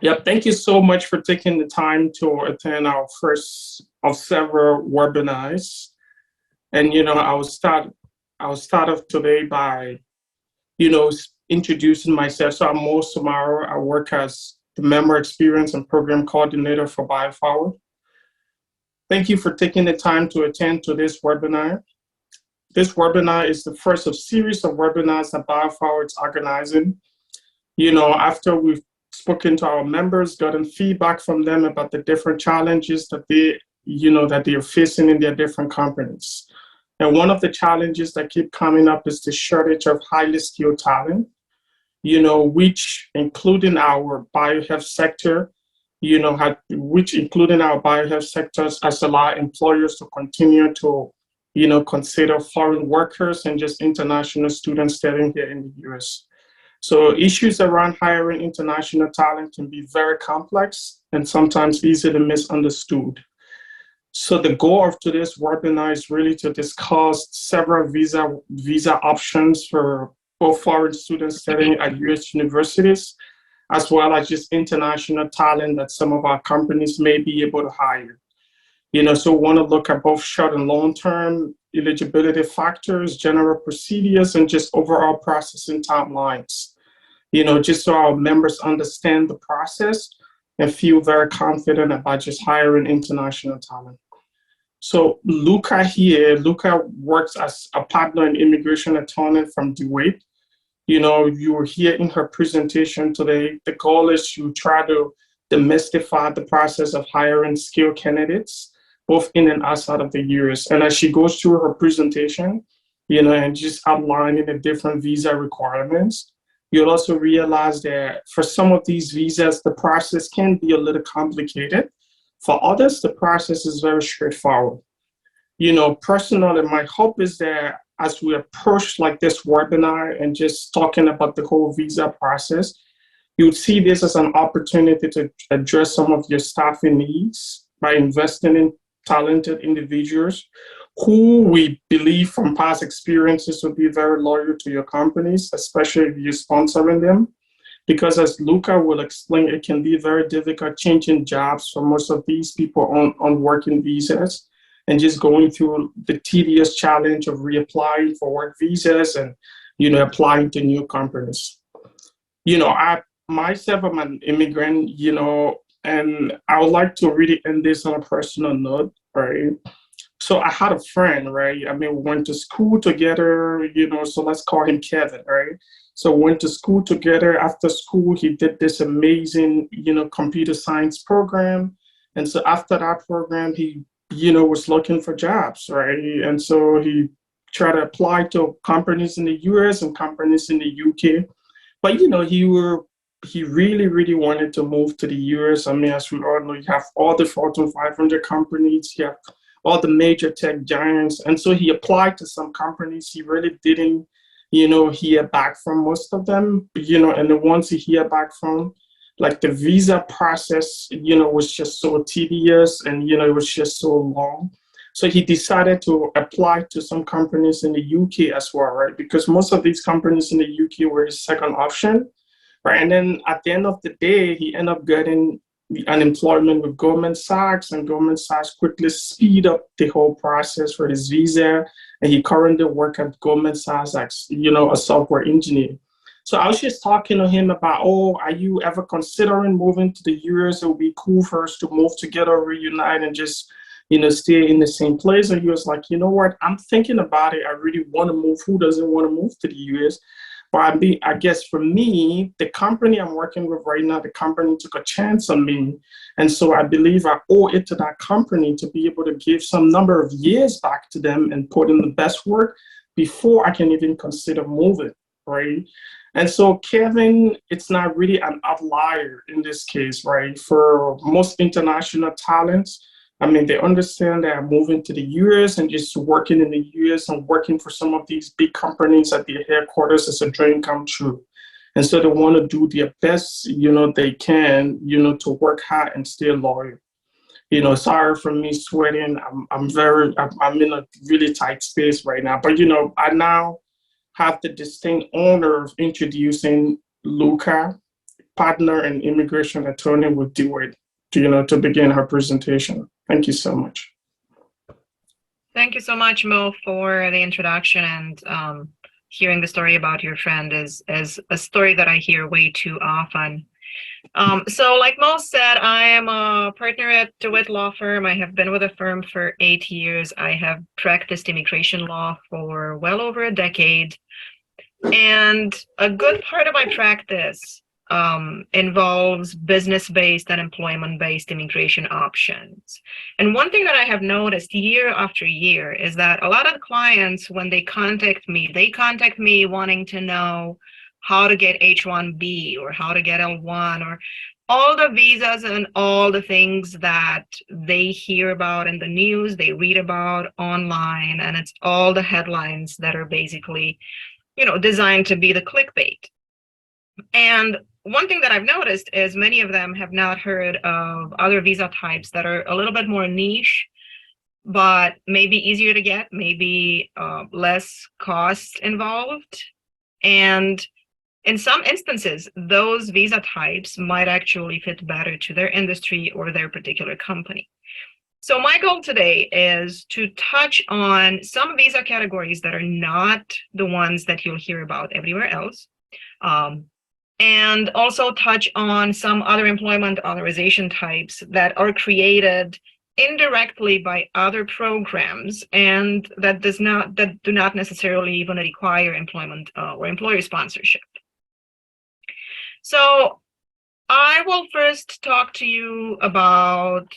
Yep, thank you so much for taking the time to attend our first of several webinars. And I will start off today by introducing myself. So I'm Mo Samaro. I work as the Member Experience and Program Coordinator for BioForward. Thank you for taking the time to attend to this webinar. This webinar is the first of series of webinars that BioForward is organizing. After we've spoken to our members, gotten feedback from them about the different challenges that they are facing in their different companies. And one of the challenges that keep coming up is the shortage of highly skilled talent, which including our biohealth sector, which including our biohealth sectors has allowed employers to continue to, consider foreign workers and just international students studying here in the US. So issues around hiring international talent can be very complex and sometimes easily misunderstood. So the goal of today's webinar is really to discuss several visa options for both foreign students studying at US universities, as well as just international talent that some of our companies may be able to hire. So we want to look at both short and long-term eligibility factors, general procedures, and just overall processing timelines. Just so our members understand the process and feel very confident about just hiring international talent. So Luca works as a partner and immigration attorney from DeWitt. You were here in her presentation today. The goal is to try to demystify the process of hiring skilled candidates, both in and outside of the US. And as she goes through her presentation, and just outlining the different visa requirements, you'll also realize that for some of these visas, the process can be a little complicated. For others, the process is very straightforward. Personally, my hope is that as we approach like this webinar and just talking about the whole visa process, you would see this as an opportunity to address some of your staffing needs by investing in talented individuals who we believe from past experiences will be very loyal to your companies, especially if you're sponsoring them. Because as Luca will explain, it can be very difficult changing jobs for most of these people on working visas and just going through the tedious challenge of reapplying for work visas and, applying to new companies. I myself am an immigrant, and I would like to really end this on a personal note, right? So I had a friend, right? I mean, we went to school together, so let's call him Kevin, right? So we went to school together. After school, he did this amazing, computer science program. And so after that program, he, was looking for jobs, right? And so he tried to apply to companies in the US and companies in the UK. But, he really, really wanted to move to the US. I mean, as we all know, you have all the Fortune 500 companies, you have all the major tech giants. And so he applied to some companies. He really didn't, hear back from most of them, and the ones he hear back from, like the visa process, was just so tedious and, it was just so long. So he decided to apply to some companies in the UK as well, right? Because most of these companies in the UK were his second option, right? And then at the end of the day, he ended up getting the unemployment with Goldman Sachs, and Goldman Sachs quickly speed up the whole process for his visa. And he currently works at Goldman Sachs as, a software engineer. So I was just talking to him about, are you ever considering moving to the US? It would be cool for us to move together, reunite, and just, stay in the same place. And he was like, you know what? I'm thinking about it. I really want to move. Who doesn't want to move to the US? But I guess for me, the company I'm working with right now, the company took a chance on me. And so I believe I owe it to that company to be able to give some number of years back to them and put in the best work before I can even consider moving, right? And so Kevin, it's not really an outlier in this case, right? For most international talents, I mean, they understand that moving to the US and just working in the US and working for some of these big companies at their headquarters is a dream come true. And so they want to do their best, they can, to work hard and stay loyal. Sorry for me sweating. I'm in a really tight space right now. But, I now have the distinct honor of introducing Luca, partner and immigration attorney with DeWitt, to begin her presentation. Thank you so much. Thank you so much, Mo, for the introduction, and hearing the story about your friend is a story that I hear way too often. So like Mo said, I am a partner at DeWitt Law Firm. I have been with the firm for 8 years. I have practiced immigration law for well over a decade. And a good part of my practice involves business-based and employment-based immigration options. And one thing that I have noticed year after year is that a lot of the clients, when they contact me wanting to know how to get H-1B or how to get L-1 or all the visas and all the things that they hear about in the news, they read about online, and it's all the headlines that are basically designed to be the clickbait. And one thing that I've noticed is many of them have not heard of other visa types that are a little bit more niche, but maybe easier to get, maybe less costs involved. And in some instances, those visa types might actually fit better to their industry or their particular company. So my goal today is to touch on some visa categories that are not the ones that you'll hear about everywhere else, and also touch on some other employment authorization types that are created indirectly by other programs and that do not necessarily even require employment or employer sponsorship. So I will first talk to you about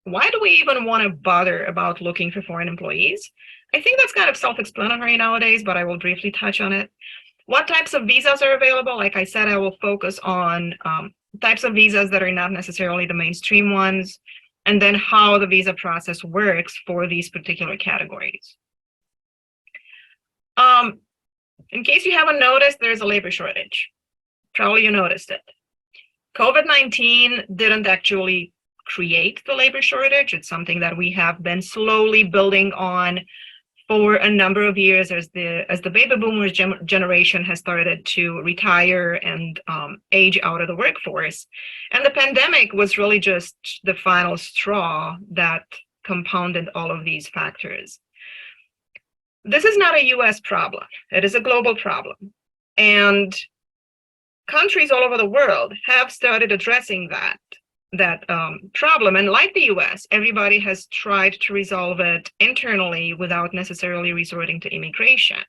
why do we even want to bother about looking for foreign employees? I think that's kind of self-explanatory nowadays, but I will briefly touch on it. What types of visas are available? Like I said, I will focus on types of visas that are not necessarily the mainstream ones, and then how the visa process works for these particular categories. In case you haven't noticed, there's a labor shortage. Probably you noticed it. COVID-19 didn't actually create the labor shortage. It's something that we have been slowly building on for a number of years as the baby boomers generation has started to retire and age out of the workforce. And the pandemic was really just the final straw that compounded all of these factors. This is not a US problem. It is a global problem. And countries all over the world have started addressing that problem. And like the US, everybody has tried to resolve it internally without necessarily resorting to immigration.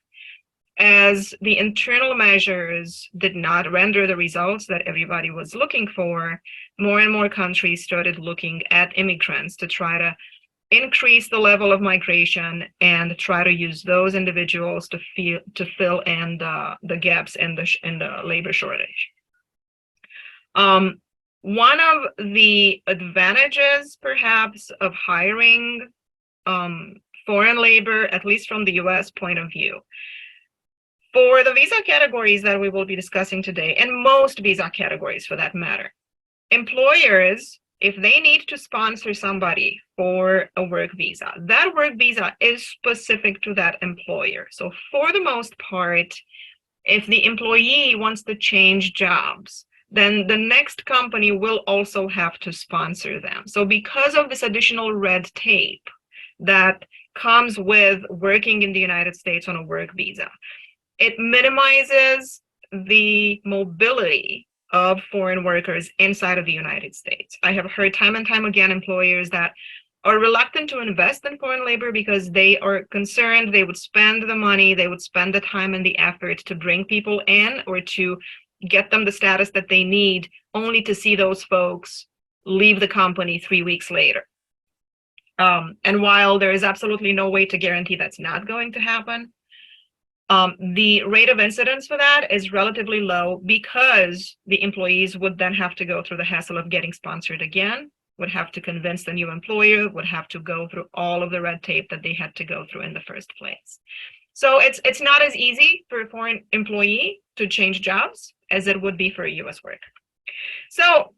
As the internal measures did not render the results that everybody was looking for, more and more countries started looking at immigrants to try to increase the level of migration and try to use those individuals to fill in the gaps in the labor shortage. One of the advantages, perhaps, of hiring foreign labor, at least from the US point of view, for the visa categories that we will be discussing today, and most visa categories for that matter, employers, if they need to sponsor somebody for a work visa, that work visa is specific to that employer. So for the most part, if the employee wants to change jobs, then the next company will also have to sponsor them. So because of this additional red tape that comes with working in the United States on a work visa, it minimizes the mobility of foreign workers inside of the United States. I have heard time and time again employers that are reluctant to invest in foreign labor because they are concerned they would spend the money, they would spend the time and the effort to bring people in or to get them the status that they need, only to see those folks leave the company 3 weeks later. And while there is absolutely no way to guarantee that's not going to happen, the rate of incidence for that is relatively low because the employees would then have to go through the hassle of getting sponsored again, would have to convince the new employer, would have to go through all of the red tape that they had to go through in the first place. So it's not as easy for a foreign employee to change jobs as it would be for a US worker. So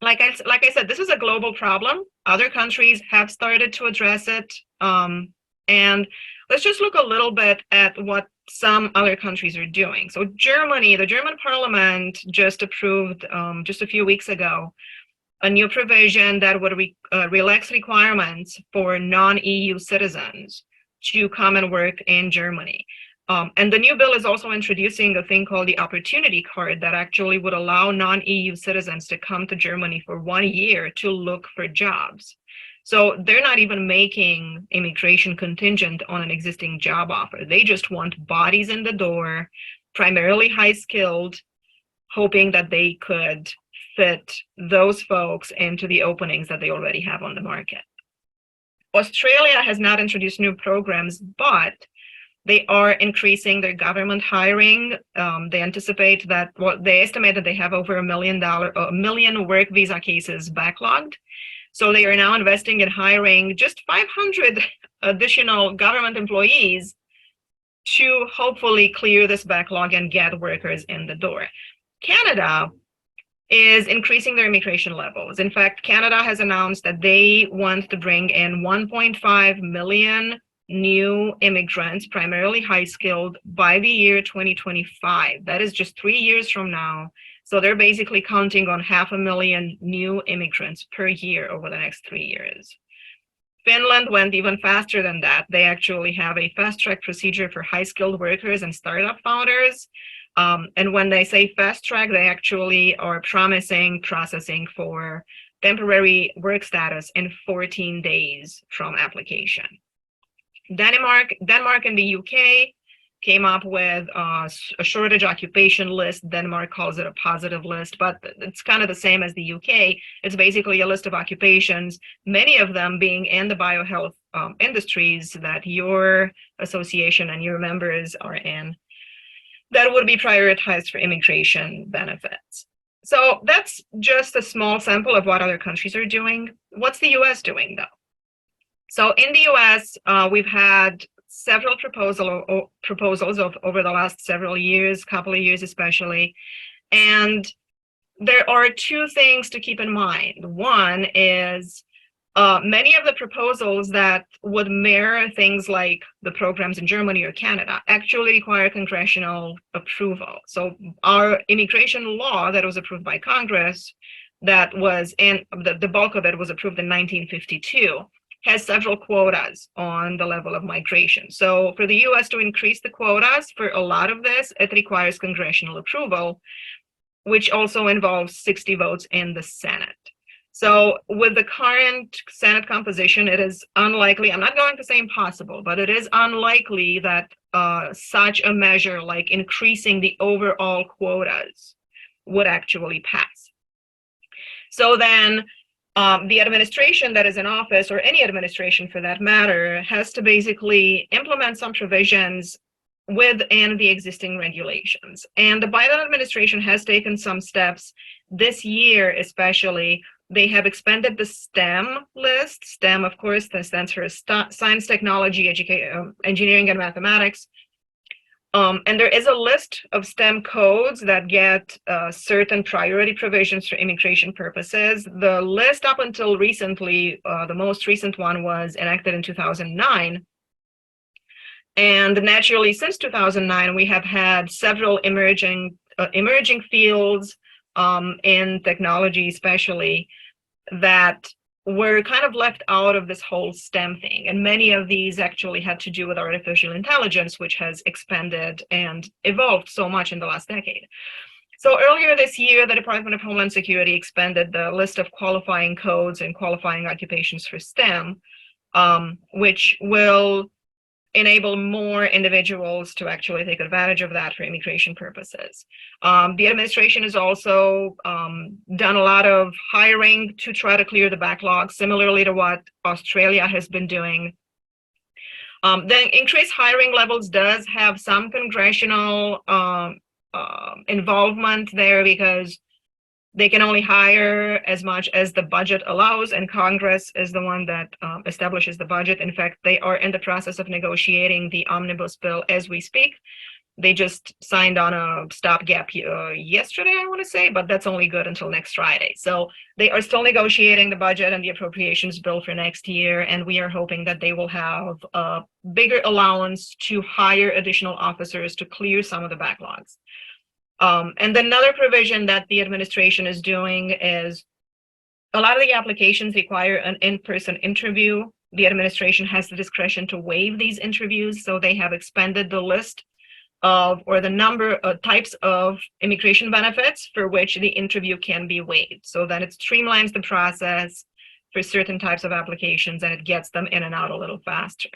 like I said, this is a global problem. Other countries have started to address it. And let's just look a little bit at what some other countries are doing. So Germany, the German parliament just approved just a few weeks ago a new provision that would relax requirements for non-EU citizens to come and work in Germany. And the new bill is also introducing a thing called the Opportunity Card that actually would allow non-EU citizens to come to Germany for 1 year to look for jobs. So they're not even making immigration contingent on an existing job offer. They just want bodies in the door, primarily high-skilled, hoping that they could fit those folks into the openings that they already have on the market. Australia has not introduced new programs, but they are increasing their government hiring. They anticipate that, they estimate that they have over $1 million work visa cases backlogged. So they are now investing in hiring just 500 additional government employees to hopefully clear this backlog and get workers in the door. Canada is increasing their immigration levels. In fact, Canada has announced that they want to bring in 1.5 million new immigrants, primarily high-skilled, by the year 2025. That is just 3 years from now. So they're basically counting on 500,000 new immigrants per year over the next 3 years. Finland went even faster than that. They actually have a fast-track procedure for high-skilled workers and startup founders. And when they say fast-track, they actually are promising processing for temporary work status in 14 days from application. Denmark and the UK came up with a shortage occupation list. Denmark calls it a positive list, but it's kind of the same as the UK. It's basically a list of occupations, many of them being in the biohealth industries that your association and your members are in, that would be prioritized for immigration benefits. So that's just a small sample of what other countries are doing. What's the US doing, though? So in the US, we've had several proposals over the last several years, couple of years especially. And there are two things to keep in mind. One is many of the proposals that would mirror things like the programs in Germany or Canada actually require congressional approval. So our immigration law that was approved by Congress, that was in the bulk of it was approved in 1952, has several quotas on the level of migration. So for the US to increase the quotas for a lot of this, it requires congressional approval, which also involves 60 votes in the Senate. So with the current Senate composition, it is unlikely, I'm not going to say impossible, but it is unlikely that such a measure like increasing the overall quotas would actually pass. So then the administration that is in office, or any administration for that matter, has to basically implement some provisions within the existing regulations. And the Biden administration has taken some steps this year, especially. They have expanded the STEM list. STEM, of course, that stands for science, technology, engineering, and mathematics. And there is a list of STEM codes that get certain priority provisions for immigration purposes. The list up until recently, the most recent one was enacted in 2009. And naturally, since 2009, we have had several emerging fields in technology, especially, that were kind of left out of this whole STEM thing. And many of these actually had to do with artificial intelligence, which has expanded and evolved so much in the last decade. So earlier this year, the Department of Homeland Security expanded the list of qualifying codes and qualifying occupations for STEM, which will enable more individuals to actually take advantage of that for immigration purposes. The administration has also done a lot of hiring to try to clear the backlog, similarly to what Australia has been doing. The increased hiring levels does have some congressional involvement there, because they can only hire as much as the budget allows, and Congress is the one that establishes the budget. In fact, they are in the process of negotiating the omnibus bill as we speak. They just signed on a stopgap yesterday, I want to say, but that's only good until next Friday. So they are still negotiating the budget and the appropriations bill for next year, and we are hoping that they will have a bigger allowance to hire additional officers to clear some of the backlogs. And another provision that the administration is doing is a lot of the applications require an in-person interview. The administration has the discretion to waive these interviews, so they have expanded the list of, or the number of types of immigration benefits for which the interview can be waived, so that it streamlines the process for certain types of applications and it gets them in and out a little faster.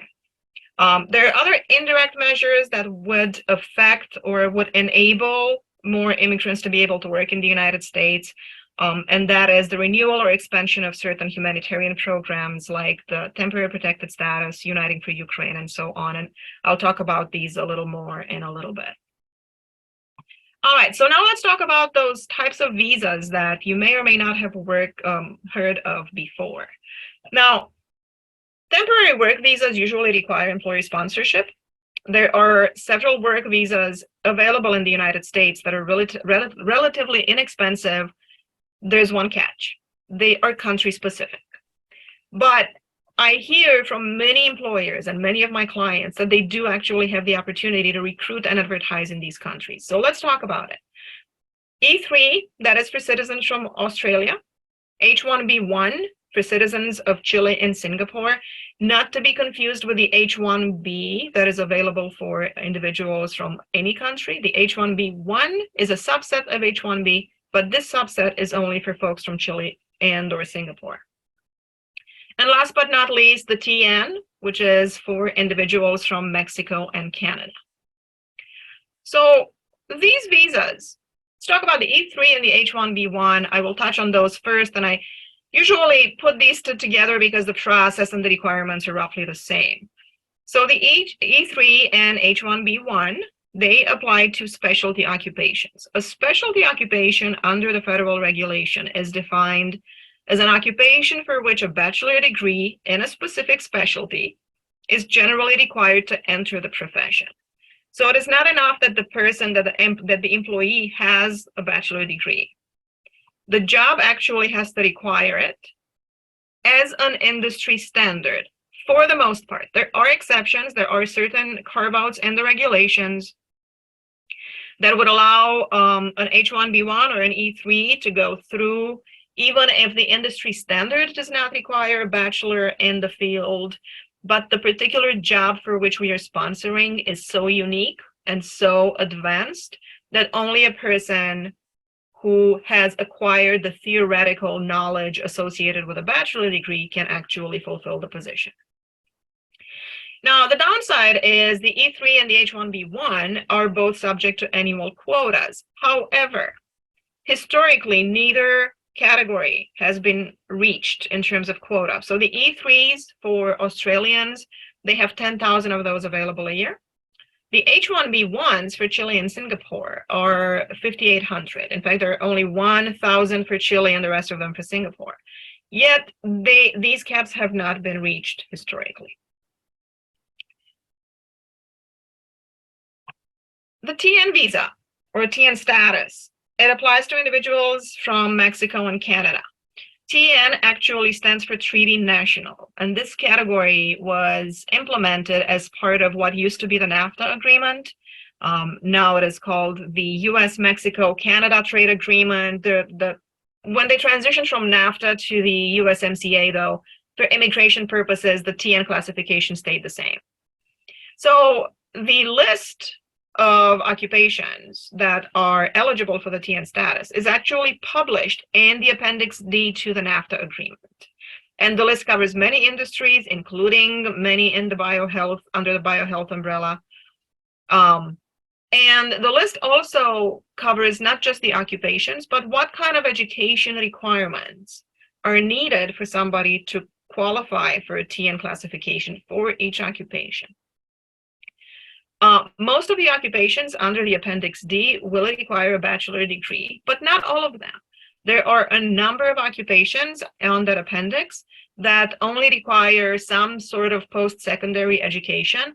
There are other indirect measures that would affect or would enable more immigrants to be able to work in the United States. And that is the renewal or expansion of certain humanitarian programs like the temporary protected status, Uniting for Ukraine, and so on. And I'll talk about these a little more in a little bit. All right, so now let's talk about those types of visas that you may or may not have heard of before. Now, temporary work visas usually require employer sponsorship. There are several work visas available in the United States that are relatively inexpensive. There's one catch. They are country specific. But I hear from many employers and many of my clients that they do actually have the opportunity to recruit and advertise in these countries. So let's talk about it. E3, that is for citizens from Australia. H1B1 for citizens of Chile and Singapore, not to be confused with the H1B that is available for individuals from any country. The H1B1 is a subset of H1B, but this subset is only for folks from Chile and or Singapore. And last but not least, the TN, which is for individuals from Mexico and Canada. So these visas, let's talk about the E3 and the H1B1. I will touch on those first, and I usually put these two together because the process and the requirements are roughly the same. So the E3 and H1B1, they apply to specialty occupations. A specialty occupation under the federal regulation is defined as an occupation for which a bachelor degree in a specific specialty is generally required to enter the profession. So it is not enough that the employee has a bachelor degree. The job actually has to require it as an industry standard for the most part. There are exceptions. There are certain carve-outs in the regulations that would allow an H1B1 or an E3 to go through, even if the industry standard does not require a bachelor in the field. But the particular job for which we are sponsoring is so unique and so advanced that only a person who has acquired the theoretical knowledge associated with a bachelor degree can actually fulfill the position. Now, the downside is the E3 and the H1B1 are both subject to annual quotas. However, historically, neither category has been reached in terms of quota. So the E3s for Australians, they have 10,000 of those available a year. The H1B1s for Chile and Singapore are 5,800. In fact, there are only 1,000 for Chile and the rest of them for Singapore. Yet these caps have not been reached historically. The TN visa or TN status, it applies to individuals from Mexico and Canada. TN actually stands for Treaty National, and this category was implemented as part of what used to be the NAFTA agreement. Now it is called the US-Mexico-Canada Trade Agreement. When they transitioned from NAFTA to the USMCA, though, for immigration purposes, the TN classification stayed the same. So the list of occupations that are eligible for the TN status is actually published in the Appendix D to the NAFTA agreement. And the list covers many industries, including many in the biohealth, under the biohealth umbrella. And the list also covers not just the occupations, but what kind of education requirements are needed for somebody to qualify for a TN classification for each occupation. Most of the occupations under the Appendix D will require a bachelor degree, but not all of them. There are a number of occupations on that appendix that only require some sort of post-secondary education.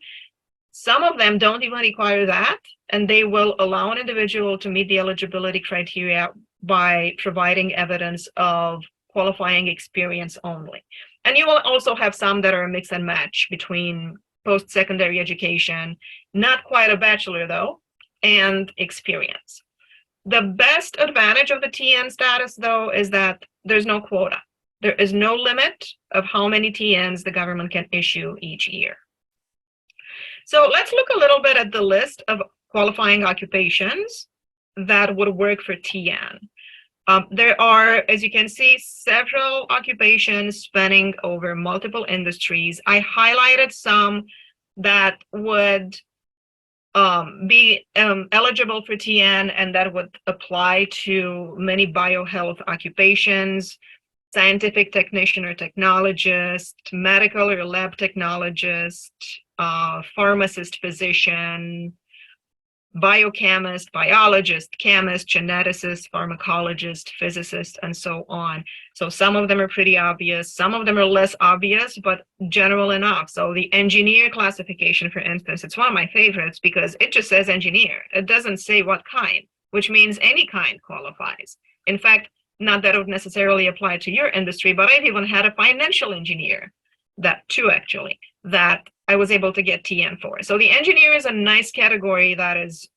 Some of them don't even require that, and they will allow an individual to meet the eligibility criteria by providing evidence of qualifying experience only. And you will also have some that are a mix and match between post-secondary education, not quite a bachelor though, and experience. The best advantage of the TN status though is that there's no quota. There is no limit of how many TNs the government can issue each year. So let's look a little bit at the list of qualifying occupations that would work for TN. There are, as you can see, several occupations spanning over multiple industries. I highlighted some that would be eligible for TN and that would apply to many biohealth occupations: scientific technician or technologist, medical or lab technologist, pharmacist, physician, biochemist, biologist, chemist, geneticist, pharmacologist, physicist, and so on. So some of them are pretty obvious, some of them are less obvious, but general enough. So the engineer classification, for instance, it's one of my favorites because it just says engineer. It doesn't say what kind, which means any kind qualifies. In fact, not that it would necessarily apply to your industry, but I've even had a financial engineer, that too actually, that I was able to get TN for. So the engineer is a nice category that is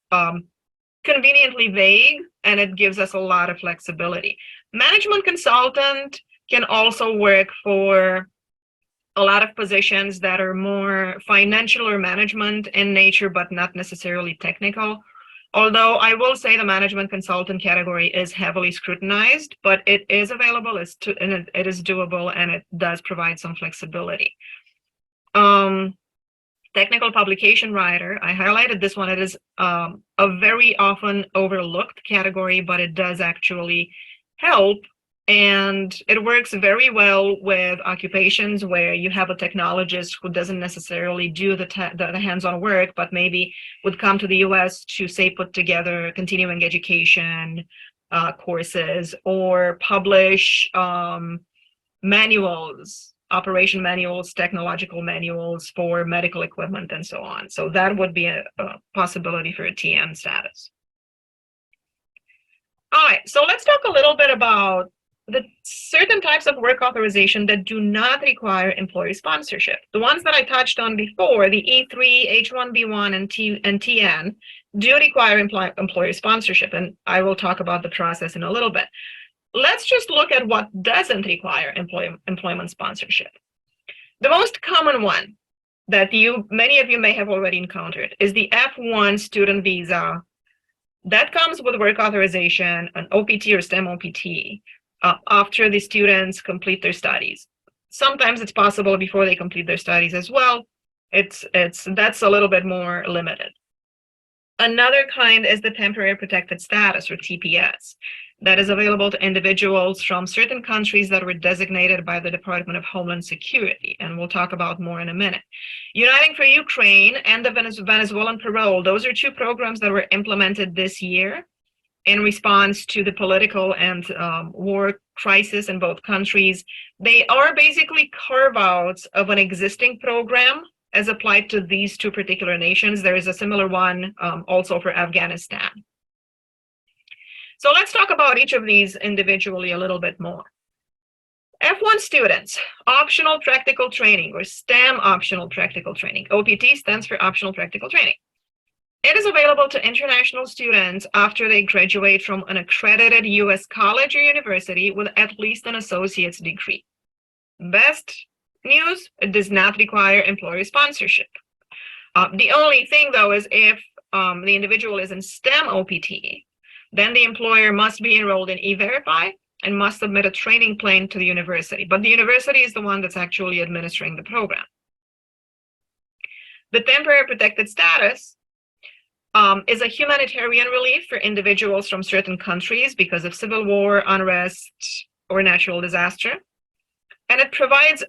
conveniently vague, and it gives us a lot of flexibility. Management consultant can also work for a lot of positions that are more financial or management in nature, but not necessarily technical. Although I will say the management consultant category is heavily scrutinized, but it is available, and it is doable, and it does provide some flexibility. Technical publication writer, I highlighted this one. It is a very often overlooked category, but it does actually help, and it works very well with occupations where you have a technologist who doesn't necessarily do the hands-on work, but maybe would come to the US to, say, put together continuing education courses or publish manuals, operation manuals, technological manuals for medical equipment, and so on. So that would be a possibility for a TN status. All right, so let's talk a little bit about the certain types of work authorization that do not require employee sponsorship. The ones that I touched on before, the E3, H-1B1, and TN, do require employer sponsorship, and I will talk about the process in a little bit. Let's just look at what doesn't require employment sponsorship. The most common one that many of you may have already encountered is the F1 student visa. That comes with work authorization, an OPT or STEM OPT, after the students complete their studies. Sometimes it's possible before they complete their studies as well. That's a little bit more limited. Another kind is the temporary protected status, or TPS, that is available to individuals from certain countries that were designated by the Department of Homeland Security, and we'll talk about more in a minute. Uniting for Ukraine and the Venezuelan parole, those are two programs that were implemented this year in response to the political and war crisis in both countries. They are basically carve-outs of an existing program as applied to these two particular nations. There is a similar one also for Afghanistan. So let's talk about each of these individually a little bit more. F1 students, optional practical training, or STEM optional practical training. OPT stands for optional practical training. It is available to international students after they graduate from an accredited US college or university with at least an associate's degree. Best news, it does not require employer sponsorship. The only thing though is if the individual is in STEM OPT, then the employer must be enrolled in E-Verify and must submit a training plan to the university. But the university is the one that's actually administering the program. The temporary protected status is a humanitarian relief for individuals from certain countries because of civil war, unrest, or natural disaster. And it provides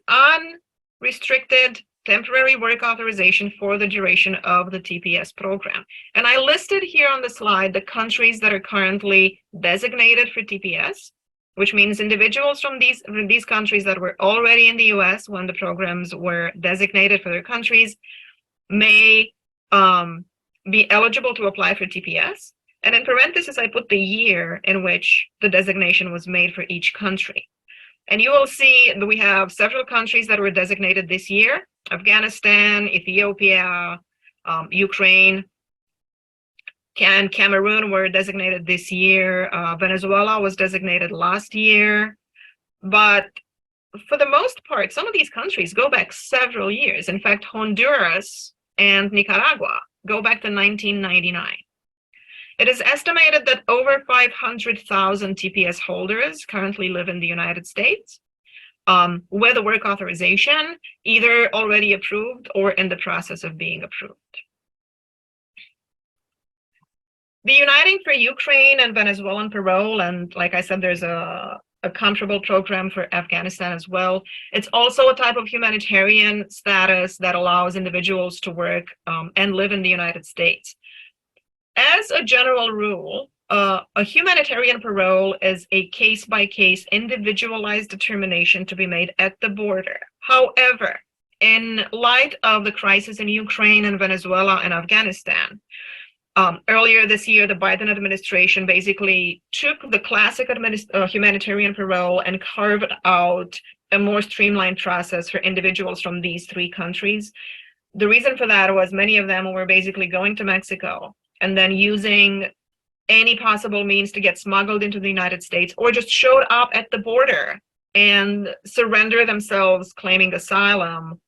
unrestricted temporary work authorization for the duration of the TPS program. And I listed here on the slide the countries that are currently designated for TPS, which means individuals from these countries that were already in the US when the programs were designated for their countries may be eligible to apply for TPS. And in parentheses, I put the year in which the designation was made for each country. And you will see that we have several countries that were designated this year: Afghanistan, Ethiopia, Ukraine, and Cameroon were designated this year. Venezuela was designated last year. But for the most part, some of these countries go back several years. In fact, Honduras and Nicaragua go back to 1999. It is estimated that over 500,000 TPS holders currently live in the United States with a work authorization, either already approved or in the process of being approved. The Uniting for Ukraine and Venezuelan Parole, and like I said, there's a comparable program for Afghanistan as well. It's also a type of humanitarian status that allows individuals to work and live in the United States. As a general rule, a humanitarian parole is a case-by-case individualized determination to be made at the border. However, in light of the crisis in Ukraine and Venezuela and Afghanistan, earlier this year, the Biden administration basically took the classic humanitarian parole and carved out a more streamlined process for individuals from these three countries. The reason for that was many of them were basically going to Mexico and then using any possible means to get smuggled into the United States, or just showed up at the border and surrender themselves claiming asylum.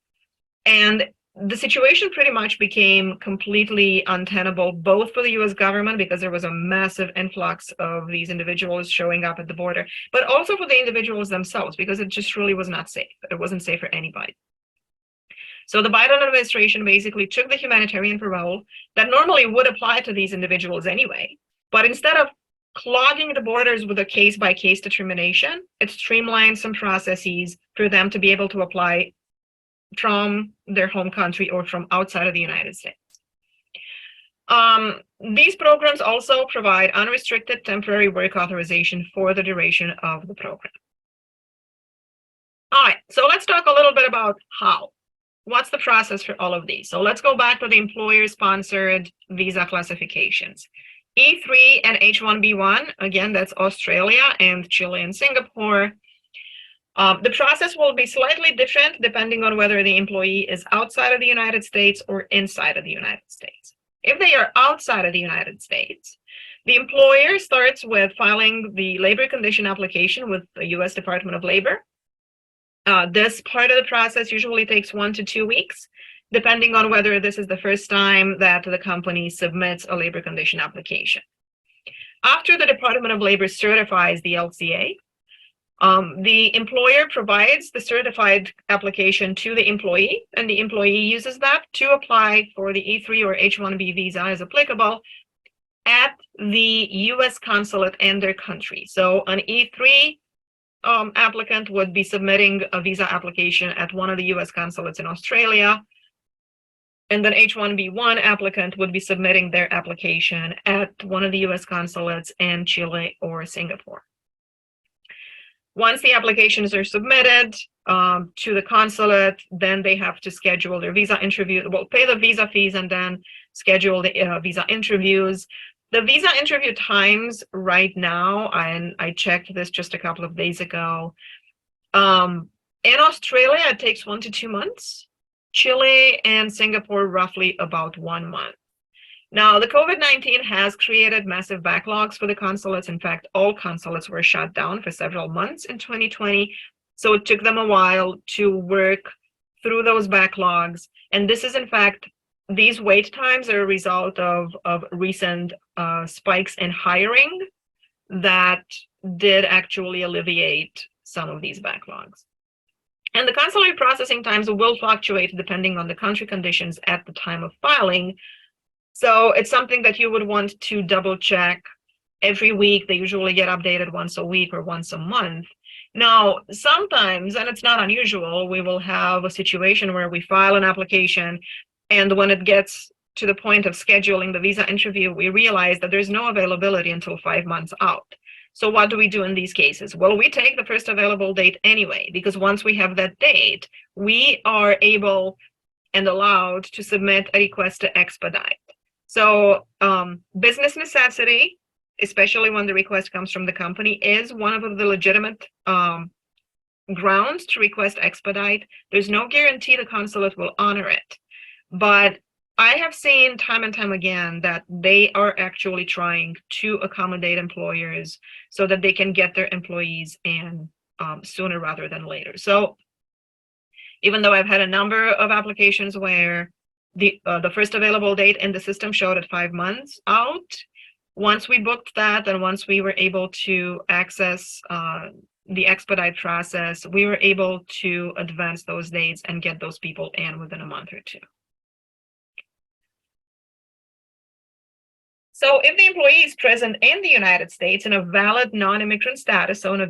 And the situation pretty much became completely untenable, both for the US government, because there was a massive influx of these individuals showing up at the border, but also for the individuals themselves, because it just really was not safe. It wasn't safe for anybody. So the Biden administration basically took the humanitarian parole that normally would apply to these individuals anyway, but instead of clogging the borders with a case-by-case determination, it streamlined some processes for them to be able to apply from their home country or from outside of the United States. These programs also provide unrestricted temporary work authorization for the duration of the program. All right, so let's talk a little bit about how. What's the process for all of these? So let's go back to the employer-sponsored visa classifications. E3 and H1B1, again, that's Australia and Chile and Singapore. The process will be slightly different depending on whether the employee is outside of the United States or inside of the United States. If they are outside of the United States, the employer starts with filing the labor condition application with the US Department of Labor. This part of the process usually takes 1 to 2 weeks, depending on whether this is the first time that the company submits a labor condition application. After the Department of Labor certifies the LCA, the employer provides the certified application to the employee, and the employee uses that to apply for the E3 or H1B visa as applicable at the US consulate in their country. So an E3 applicant would be submitting a visa application at one of the US consulates in Australia, and then H1B1 applicant would be submitting their application at one of the US consulates in Chile or Singapore. Once the applications are submitted to the consulate, then they have to schedule their visa interview, well, pay the visa fees and then schedule the visa interviews. The visa interview times right now, and I checked this just a couple of days ago. In Australia, it takes 1 to 2 months. Chile and Singapore, roughly about 1 month. Now, the COVID-19 has created massive backlogs for the consulates. In fact, all consulates were shut down for several months in 2020. So it took them a while to work through those backlogs. And this is, in fact, these wait times are a result of recent spikes in hiring that did actually alleviate some of these backlogs. And the consular processing times will fluctuate depending on the country conditions at the time of filing. So it's something that you would want to double check every week. They usually get updated once a week or once a month. Now, sometimes, and it's not unusual, we will have a situation where we file an application, and when it gets to the point of scheduling the visa interview, we realize that there's no availability until 5 months out. So what do we do in these cases? Well, we take the first available date anyway, because once we have that date, we are able, and allowed to submit a request to expedite. So business necessity, especially when the request comes from the company, is one of the legitimate grounds to request expedite. There's no guarantee the consulate will honor it, but I have seen time and time again that they are actually trying to accommodate employers so that they can get their employees in sooner rather than later. So even though I've had a number of applications where the first available date in the system showed at 5 months out, once we booked that and once we were able to access the expedite process, we were able to advance those dates and get those people in within a month or two. So if the employee is present in the United States in a valid non-immigrant status, so in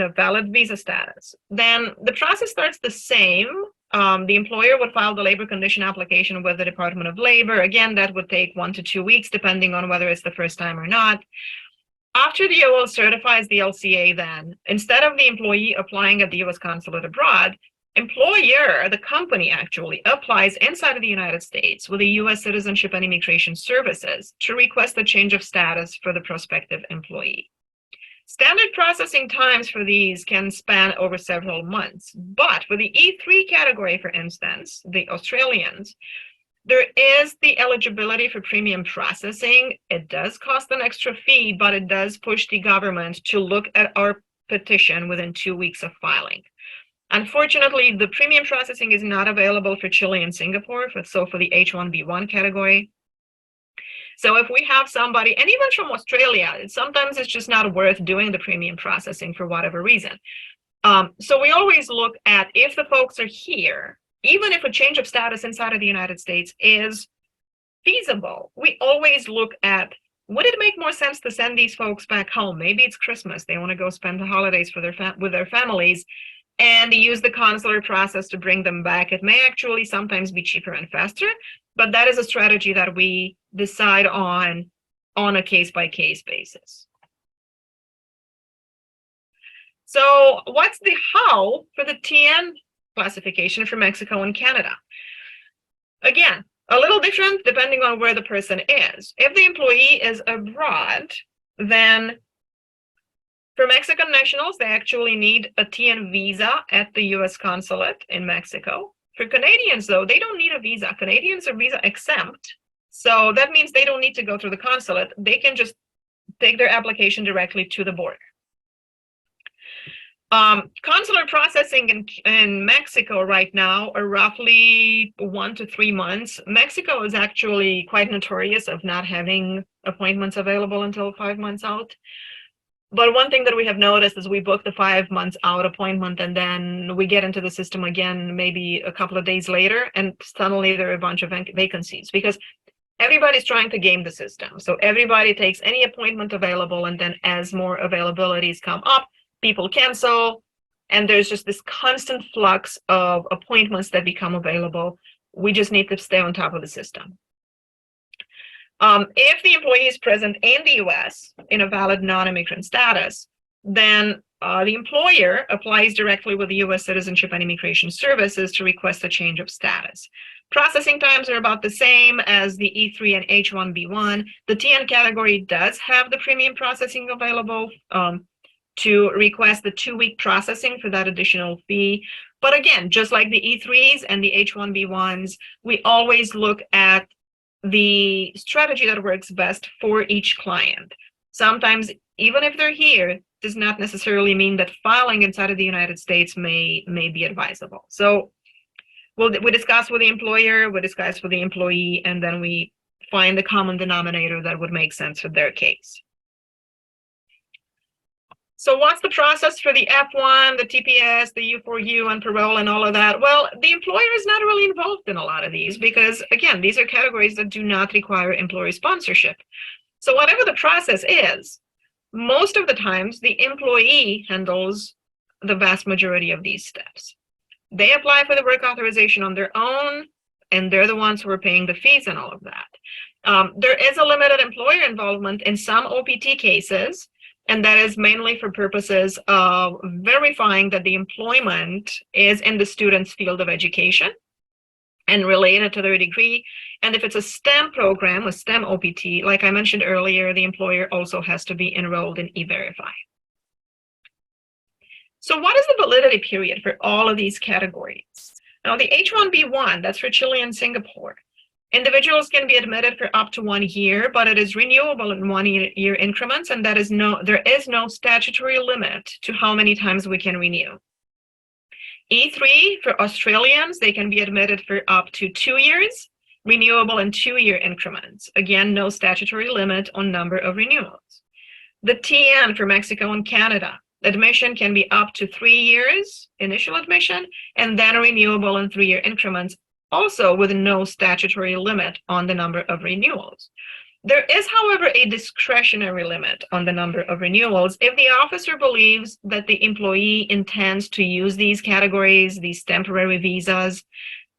a valid visa status, then the process starts the same. The employer would file the labor condition application with the Department of Labor. Again, that would take 1 to 2 weeks, depending on whether it's the first time or not. After the OL certifies the LCA, then, instead of the employee applying at the U.S. consulate abroad, employer, the company actually, applies inside of the United States with the U.S. Citizenship and Immigration Services to request a change of status for the prospective employee. Standard processing times for these can span over several months, but for the E3 category, for instance, the Australians, there is the eligibility for premium processing. It does cost an extra fee, but it does push the government to look at our petition within 2 weeks of filing. Unfortunately, the premium processing is not available for Chile and Singapore, so for the H-1B1 category. So if we have somebody, and even from Australia, sometimes it's just not worth doing the premium processing for whatever reason. So we always look at, if the folks are here, even if a change of status inside of the United States is feasible, we always look at, would it make more sense to send these folks back home? Maybe it's Christmas, they want to go spend the holidays with their families, and use the consular process to bring them back. It may actually sometimes be cheaper and faster, but that is a strategy that we decide on a case-by-case basis. So what's the how for the TN classification for Mexico and Canada? Again, a little different depending on where the person is. If the employee is abroad, then for Mexican nationals, they actually need a TN visa at the US consulate in Mexico. For Canadians, though, they don't need a visa. Canadians are visa exempt. So that means they don't need to go through the consulate. They can just take their application directly to the border. Consular processing in Mexico right now are roughly 1 to 3 months. Mexico is actually quite notorious of not having appointments available until 5 months out. But one thing that we have noticed is we book the 5 months out appointment, and then we get into the system again maybe a couple of days later, and suddenly there are a bunch of vacancies, because everybody's trying to game the system. So everybody takes any appointment available, and then as more availabilities come up, people cancel, and there's just this constant flux of appointments that become available. We just need to stay on top of the system. If the employee is present in the US in a valid non-immigrant status, then the employer applies directly with the US Citizenship and Immigration Services to request a change of status. Processing times are about the same as the E3 and H-1B1. The TN category does have the premium processing available to request the 2-week processing for that additional fee. But again, just like the E3s and the H-1B1s, we always look at the strategy that works best for each client. Sometimes, even if they're here, does not necessarily mean that filing inside of the United States may be advisable. So we discuss with the employer, we discuss with the employee, and then we find the common denominator that would make sense for their case. So what's the process for the F1, the TPS, the U4U, and parole, and all of that? Well, the employer is not really involved in a lot of these because, again, these are categories that do not require employer sponsorship. So whatever the process is, most of the times the employee handles the vast majority of these steps. They apply for the work authorization on their own, and they're the ones who are paying the fees and all of that. There is a limited employer involvement in some OPT cases, and that is mainly for purposes of verifying that the employment is in the student's field of education. and related to their degree. And if it's a STEM program, a STEM OPT, like I mentioned earlier, the employer also has to be enrolled in E-Verify. So what is the validity period for all of these categories? Now, the H-1B1, that's for Chile and Singapore. Individuals can be admitted for up to 1 year, but it is renewable in 1 year increments, and there is no statutory limit to how many times we can renew. E3 for Australians, they can be admitted for up to 2 years, renewable in 2-year increments. Again, no statutory limit on number of renewals. The TN for Mexico and Canada, admission can be up to 3 years, initial admission, and then renewable in 3-year increments, also with no statutory limit on the number of renewals. There is, however, a discretionary limit on the number of renewals if the officer believes that the employee intends to use these categories, these temporary visas,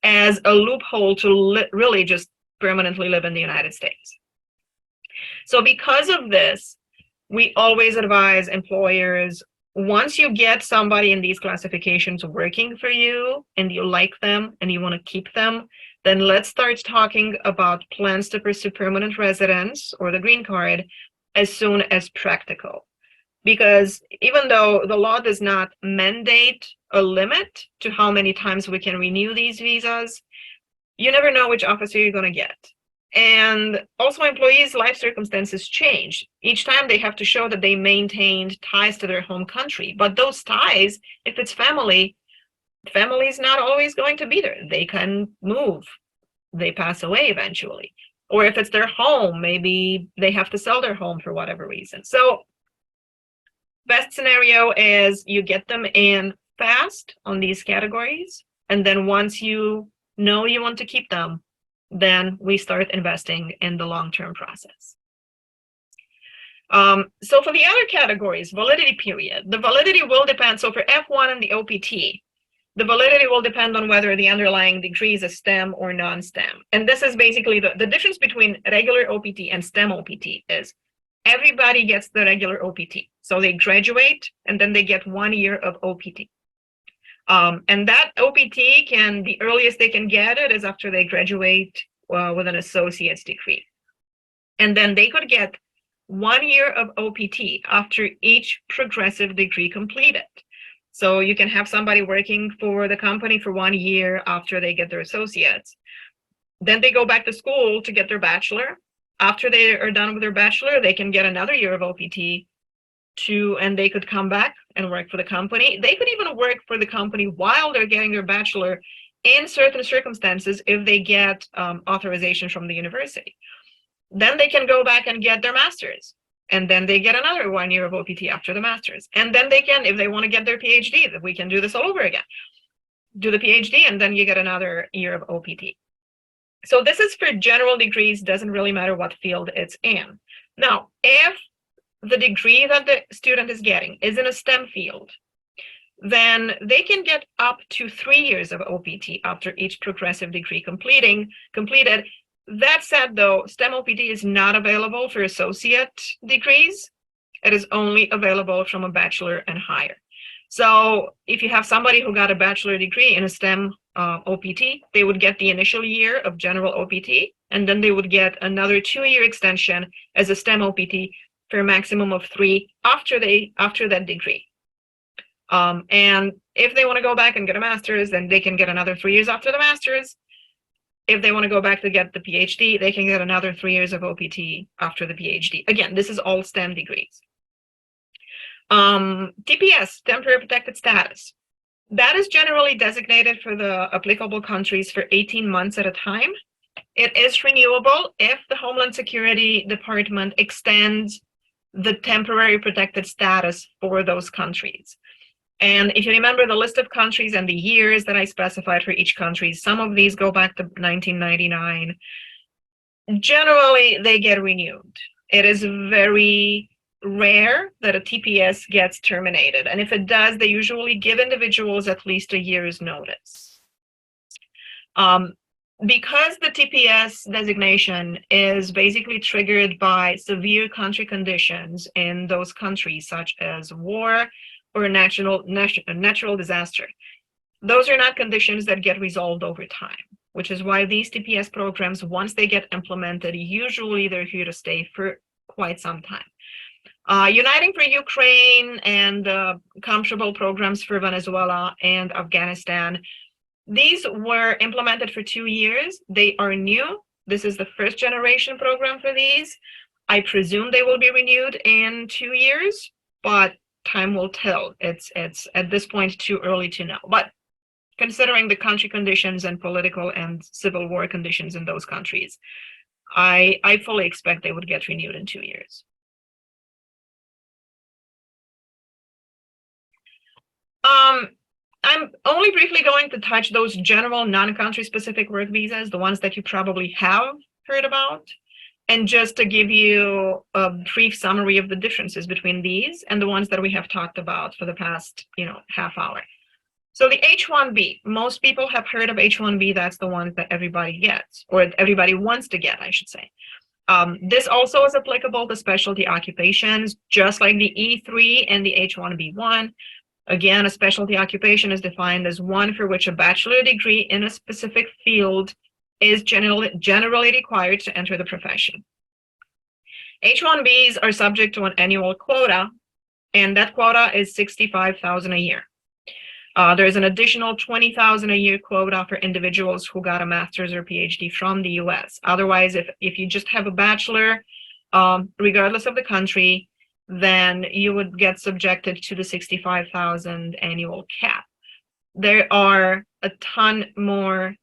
as a loophole to really just permanently live in the United States. So because of this, we always advise employers, once you get somebody in these classifications working for you and you like them and you want to keep them, then let's start talking about plans to pursue permanent residence or the green card as soon as practical. Because even though the law does not mandate a limit to how many times we can renew these visas, you never know which officer you're going to get. And also, employees' life circumstances change. Each time they have to show that they maintained ties to their home country. But those ties, if it's family is not always going to be there. They can move. They pass away eventually. Or if it's their home, maybe they have to sell their home for whatever reason. So best scenario is you get them in fast on these categories. And then once you know you want to keep them, then we start investing in the long-term process. So for the other categories, validity period, the validity will depend. So for F1 and the OPT, the validity will depend on whether the underlying degree is a STEM or non-STEM. And this is basically the difference between regular OPT and STEM OPT is everybody gets the regular OPT. So they graduate and then they get 1 year of OPT. And that OPT the earliest they can get it is after they graduate with an associate's degree. And then they could get 1 year of OPT after each progressive degree completed. So you can have somebody working for the company for 1 year after they get their associates. Then they go back to school to get their bachelor. After they are done with their bachelor, they can get another year of OPT and they could come back and work for the company. They could even work for the company while they're getting their bachelor in certain circumstances if they get authorization from the university. Then they can go back and get their master's. And then they get another 1 year of OPT after the master's. And then they can, if they want to get their PhD, that we can do this all over again. Do the PhD, and then you get another year of OPT. So this is for general degrees, doesn't really matter what field it's in. Now, if the degree that the student is getting is in a STEM field, then they can get up to 3 years of OPT after each progressive degree completed. That said, though, STEM OPT is not available for associate degrees. It is only available from a bachelor and higher. So if you have somebody who got a bachelor degree in a STEM OPT, they would get the initial year of general OPT, and then they would get another 2-year extension as a STEM OPT for a maximum of 3 after that degree. And if they want to go back and get a master's, then they can get another 3 years after the master's. If they want to go back to get the PhD, they can get another 3 years of OPT after the PhD. Again, this is all STEM degrees. TPS, temporary protected status. That is generally designated for the applicable countries for 18 months at a time. It is renewable if the Homeland Security Department extends the temporary protected status for those countries. And if you remember the list of countries and the years that I specified for each country, some of these go back to 1999. Generally, they get renewed. It is very rare that a TPS gets terminated. And if it does, they usually give individuals at least a year's notice. Because the TPS designation is basically triggered by severe country conditions in those countries, such as war, or a natural disaster. Those are not conditions that get resolved over time. which is why these TPS programs, once they get implemented, usually they're here to stay for quite some time. Uniting for Ukraine and comparable programs for Venezuela and Afghanistan, these were implemented for 2 years. They are new. This is the first generation program for these. I presume they will be renewed in 2 years, but time will tell. It's at this point too early to know. But considering the country conditions and political and civil war conditions in those countries, I fully expect they would get renewed in 2 years. I'm only briefly going to touch those general non-country specific work visas, the ones that you probably have heard about. And just to give you a brief summary of the differences between these and the ones that we have talked about for the past, half hour. So the H-1B, most people have heard of H-1B. That's the one that everybody gets, or everybody wants to get, I should say. This also is applicable to specialty occupations, just like the E3 and the H-1B1. Again, a specialty occupation is defined as one for which a bachelor degree in a specific field is generally required to enter the profession. H-1Bs are subject to an annual quota, and that quota is 65,000 a year. There's an additional 20,000 a year quota for individuals who got a master's or PhD from the US. Otherwise, if you just have a bachelor, regardless of the country, then you would get subjected to the 65,000 annual cap. There are a ton more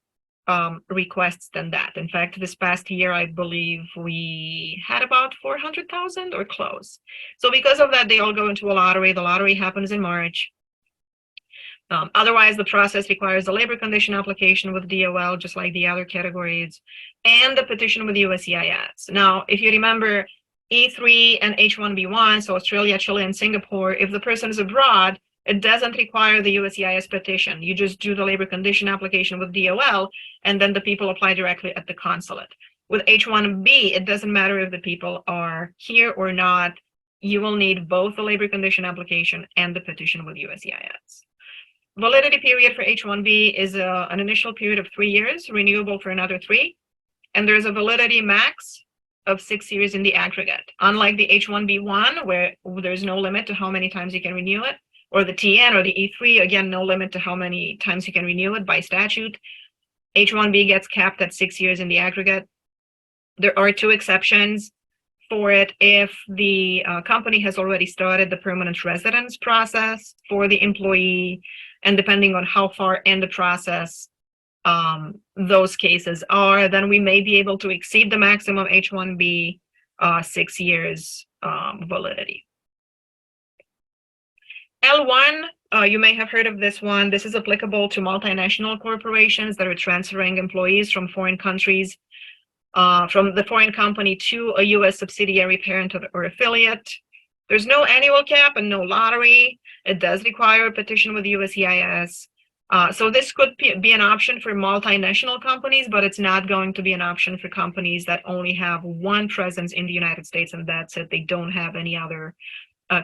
requests than that. In fact, this past year, I believe we had about 400,000 or close. So because of that, they all go into a lottery. The lottery happens in March. Otherwise, the process requires a labor condition application with DOL, just like the other categories, and the petition with USCIS. Now, if you remember, E3 and H-1B1, so Australia, Chile, and Singapore, if the person is abroad, it doesn't require the USCIS petition. You just do the labor condition application with DOL, and then the people apply directly at the consulate. With H-1B, it doesn't matter if the people are here or not. You will need both the labor condition application and the petition with USCIS. Validity period for H-1B is an initial period of 3 years, renewable for another 3, and there's a validity max of 6 years in the aggregate. Unlike the H-1B1, where there's no limit to how many times you can renew it, or the TN or the E3, again, no limit to how many times you can renew it by statute. H-1B gets capped at 6 years in the aggregate. There are 2 exceptions for it if the company has already started the permanent residence process for the employee, and depending on how far in the process those cases are, then we may be able to exceed the maximum H-1B 6 years validity. L1, you may have heard of this one. This is applicable to multinational corporations that are transferring employees from foreign countries, from the foreign company to a US subsidiary, parent, or affiliate. There's no annual cap and no lottery. It does require a petition with USCIS. So this could be an option for multinational companies, but it's not going to be an option for companies that only have one presence in the United States, and that's it. They don't have any other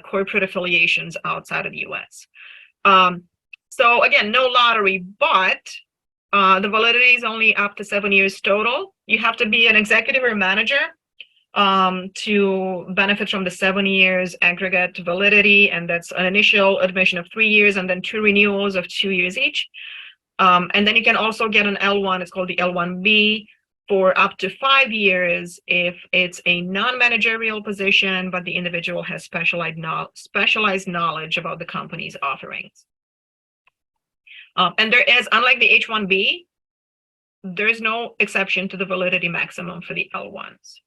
corporate affiliations outside of the US. So again, no lottery, but the validity is only up to 7 years total. You have to be an executive or manager to benefit from the 7 years aggregate validity, and that's an initial admission of 3 years and then 2 renewals of 2 years each. And then you can also get an L1, it's called the L1B, for up to 5 years if it's a non-managerial position, but the individual has specialized knowledge about the company's offerings. And there is, unlike the H-1B, there is no exception to the validity maximum for the L1s.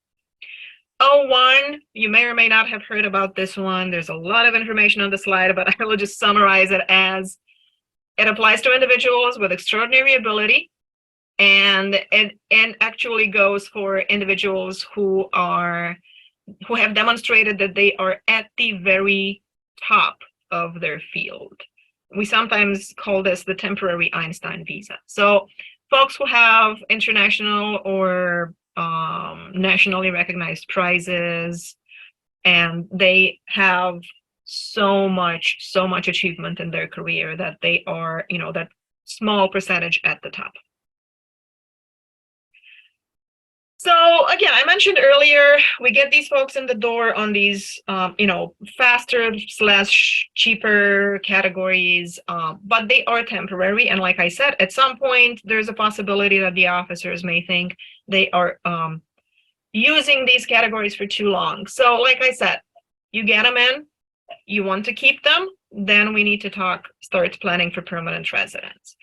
O1, you may or may not have heard about this one. There's a lot of information on the slide, but I will just summarize it as it applies to individuals with extraordinary ability, and it actually goes for individuals who have demonstrated that they are at the very top of their field. We sometimes call this the temporary Einstein visa. So folks who have international or nationally recognized prizes, and they have so much achievement in their career that they are, that small percentage at the top. So again, I mentioned earlier, we get these folks in the door on these, faster/cheaper categories, but they are temporary. And like I said, at some point, there's a possibility that the officers may think they are using these categories for too long. So like I said, you get them in, you want to keep them, then we need to start planning for permanent residence.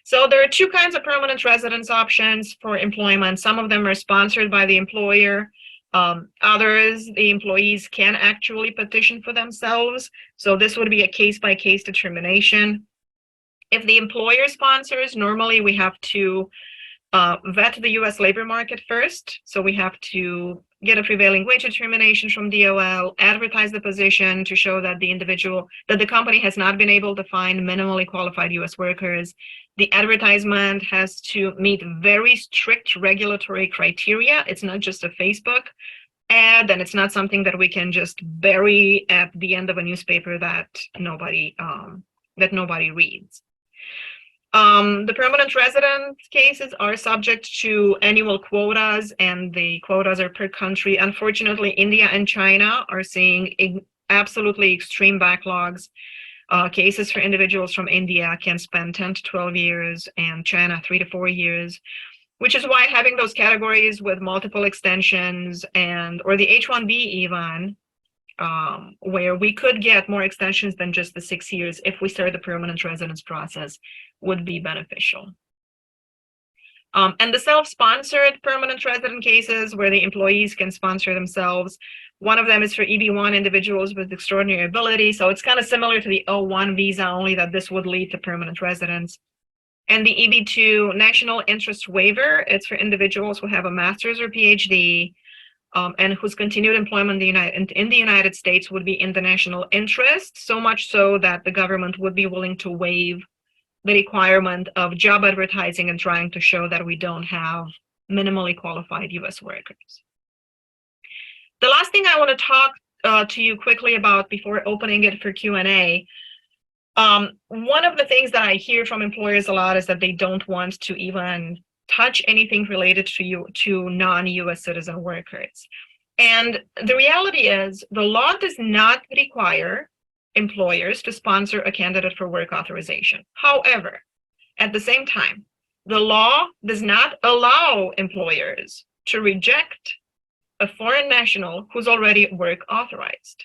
So there are two kinds of permanent residence options for employment. Some of them are sponsored by the employer. Others, the employees can actually petition for themselves. So this would be a case-by-case determination. If the employer sponsors, normally we have to vet the US labor market first. So we have to get a prevailing wage determination from DOL, advertise the position to show that the company has not been able to find minimally qualified US workers. The advertisement has to meet very strict regulatory criteria. It's not just a Facebook ad, and it's not something that we can just bury at the end of a newspaper that nobody reads. The permanent resident cases are subject to annual quotas, and the quotas are per country. Unfortunately, India and China are seeing absolutely extreme backlogs. Cases for individuals from India can spend 10 to 12 years, and China 3 to 4 years, which is why having those categories with multiple extensions or the H-1B even, where we could get more extensions than just the 6 years if we start the permanent residence process, would be beneficial. And the self-sponsored permanent resident cases where the employees can sponsor themselves, one of them is for EB-1 individuals with extraordinary ability. So it's kind of similar to the O-1 visa, only that this would lead to permanent residence. And the EB-2 national interest waiver, it's for individuals who have a master's or PhD, and whose continued employment in the United States would be in the national interest, so much so that the government would be willing to waive the requirement of job advertising and trying to show that we don't have minimally qualified US workers. The last thing I want to talk to you quickly about before opening it for Q&A, one of the things that I hear from employers a lot is that they don't want to even touch anything related to non-US citizen workers. And the reality is the law does not require employers to sponsor a candidate for work authorization. However, at the same time, the law does not allow employers to reject a foreign national who's already work authorized.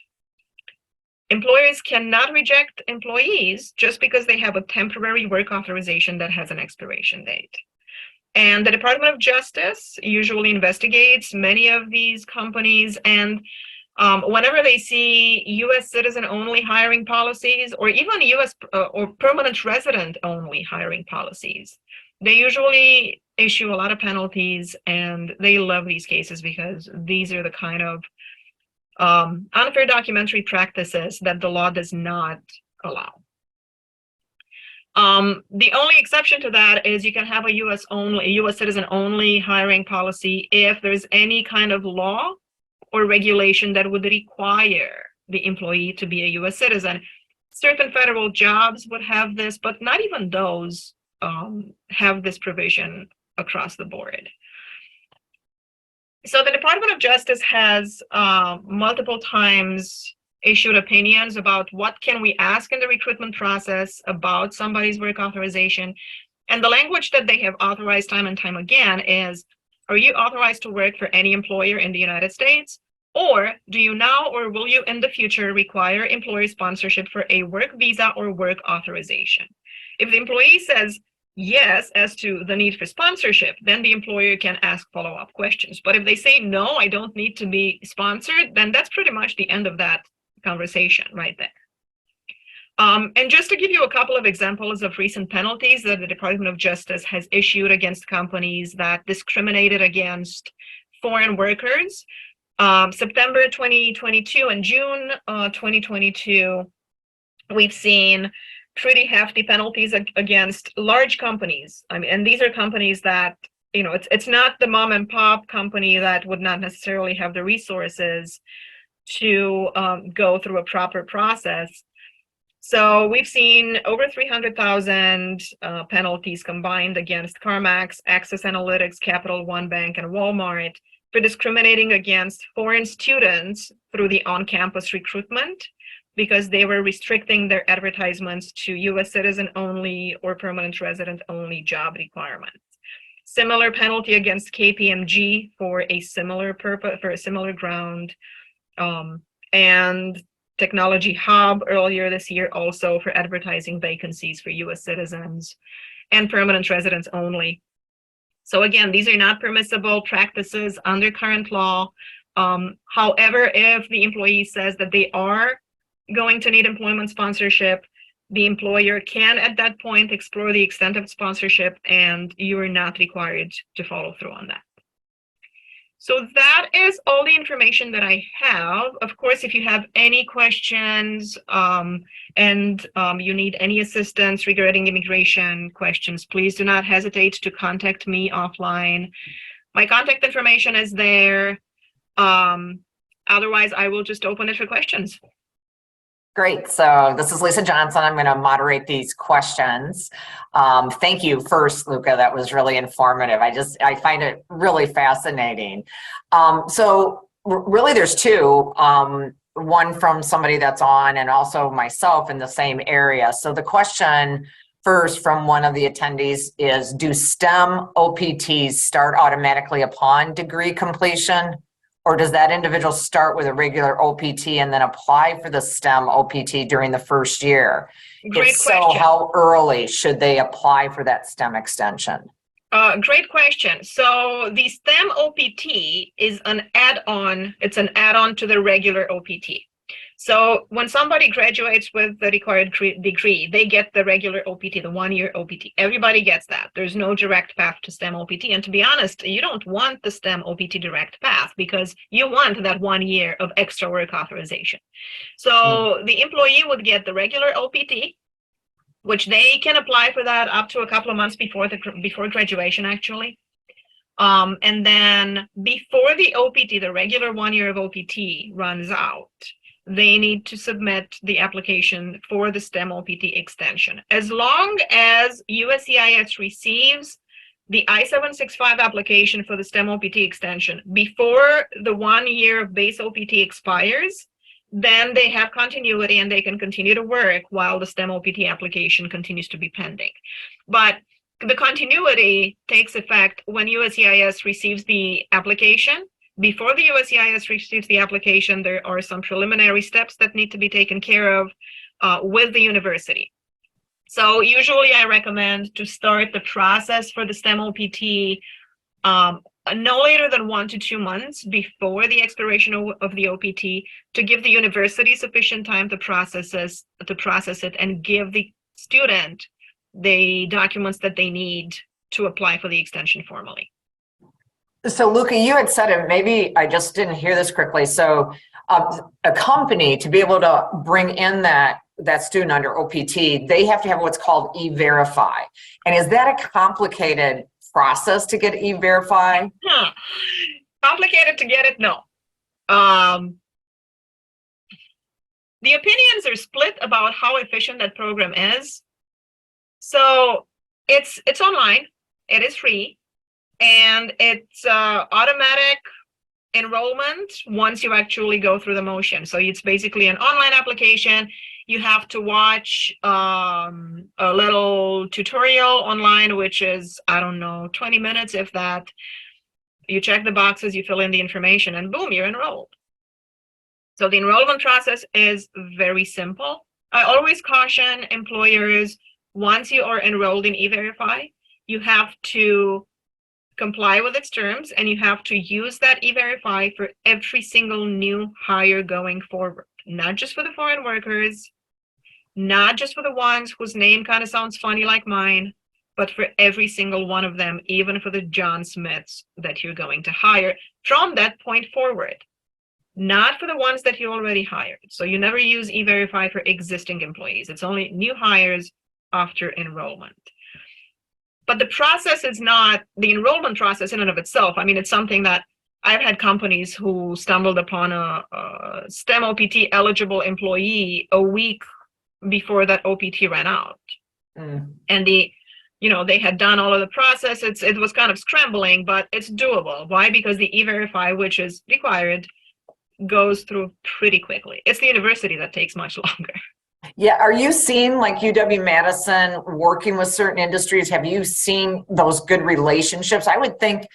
Employers cannot reject employees just because they have a temporary work authorization that has an expiration date. And the Department of Justice usually investigates many of these companies, and whenever they see US citizen only hiring policies, or even US or permanent resident only hiring policies, they usually issue a lot of penalties, and they love these cases because these are the kind of unfair documentary practices that the law does not allow. The only exception to that is you can have a US citizen only hiring policy if there's any kind of law or regulation that would require the employee to be a US citizen. Certain federal jobs would have this, but not even those have this provision across the board. So the Department of Justice has multiple times issued opinions about what can we ask in the recruitment process about somebody's work authorization. And the language that they have authorized time and time again is, are you authorized to work for any employer in the United States? Or do you now or will you in the future require employer sponsorship for a work visa or work authorization? If the employee says yes as to the need for sponsorship, then the employer can ask follow-up questions. But if they say no, I don't need to be sponsored, then that's pretty much the end of that conversation right there. And just to give you a couple of examples of recent penalties that the Department of Justice has issued against companies that discriminated against foreign workers, September 2022 and June 2022, we've seen pretty hefty penalties against large companies. I mean, and these are companies that, you know, it's not the mom and pop company that would not necessarily have the resources to go through a proper process. So we've seen over 300,000 penalties combined against CarMax, Access Analytics, Capital One Bank, and Walmart for discriminating against foreign students through the on-campus recruitment because they were restricting their advertisements to US citizen only or permanent resident only job requirements. Similar penalty against KPMG for a similar purpose, for a similar ground, and Technology Hub earlier this year also for advertising vacancies for US citizens and permanent residents only. So again, these are not permissible practices under current law. However, if the employee says that they are going to need employment sponsorship, the employer can at that point explore the extent of sponsorship, and you are not required to follow through on that. So that is all the information that I have. Of course, if you have any questions and you need any assistance regarding immigration questions, please do not hesitate to contact me offline. My contact information is there. Otherwise, I will just open it for questions. Great. So this is Lisa Johnson. I'm going to moderate these questions. Thank you first, Luca. That was really informative. I find it really fascinating. So really there's two, one from somebody that's on and also myself in the same area. So the question first from one of the attendees is, do STEM OPTs start automatically upon degree completion? Or does that individual start with a regular OPT and then apply for the STEM OPT during the first year? Great if question. So, how early should they apply for that STEM extension? Great question. So the STEM OPT is an add-on. It's an add-on to the regular OPT. So when somebody graduates with the required degree, they get the regular OPT, the 1 year OPT. Everybody gets that. There's no direct path to STEM OPT. And to be honest, you don't want the STEM OPT direct path because you want that 1 year of extra work authorization. So the employee would get the regular OPT, which they can apply for that up to a couple of months before graduation, actually. And then before the OPT, the regular 1 year of OPT runs out, they need to submit the application for the STEM OPT extension. As long as USCIS receives the I-765 application for the STEM OPT extension before the 1 year of base OPT expires, then they have continuity and they can continue to work while the STEM OPT application continues to be pending. But the continuity takes effect when USCIS receives the application. Before the USCIS receives the application, there are some preliminary steps that need to be taken care of with the university. So usually I recommend to start the process for the STEM OPT no later than 1 to 2 months before the expiration of the OPT to give the university sufficient time to process it and give the student the documents that they need to apply for the extension formally. So Luca, you had said it, maybe I just didn't hear this correctly. So a company, to be able to bring in that student under OPT, they have to have what's called E-Verify. And is that a complicated process to get E-Verify? Complicated to get it? No. The opinions are split about how efficient that program is. So it's online, it is free, and it's automatic enrollment once you actually go through the motion. So it's basically an online application. You have to watch a little tutorial online, which is, I don't know, 20 minutes, if that. You check the boxes, you fill in the information, and boom, you're enrolled. So the enrollment process is very simple. I always caution employers, once you are enrolled in E-Verify, you have to comply with its terms, and you have to use that E-Verify for every single new hire going forward, not just for the foreign workers, not just for the ones whose name kind of sounds funny like mine, but for every single one of them, even for the John Smiths that you're going to hire from that point forward, not for the ones that you already hired. So you never use E-Verify for existing employees. It's only new hires after enrollment. But the process is not the enrollment process in and of itself. I mean, it's something that I've had companies who stumbled upon a STEM OPT eligible employee a week before that OPT ran out. Mm. And they had done all of the process. It was kind of scrambling, but it's doable. Why? Because the E-Verify, which is required, goes through pretty quickly. It's the university that takes much longer. Yeah, are you seeing like UW-Madison working with certain industries? Have you seen those good relationships? I would think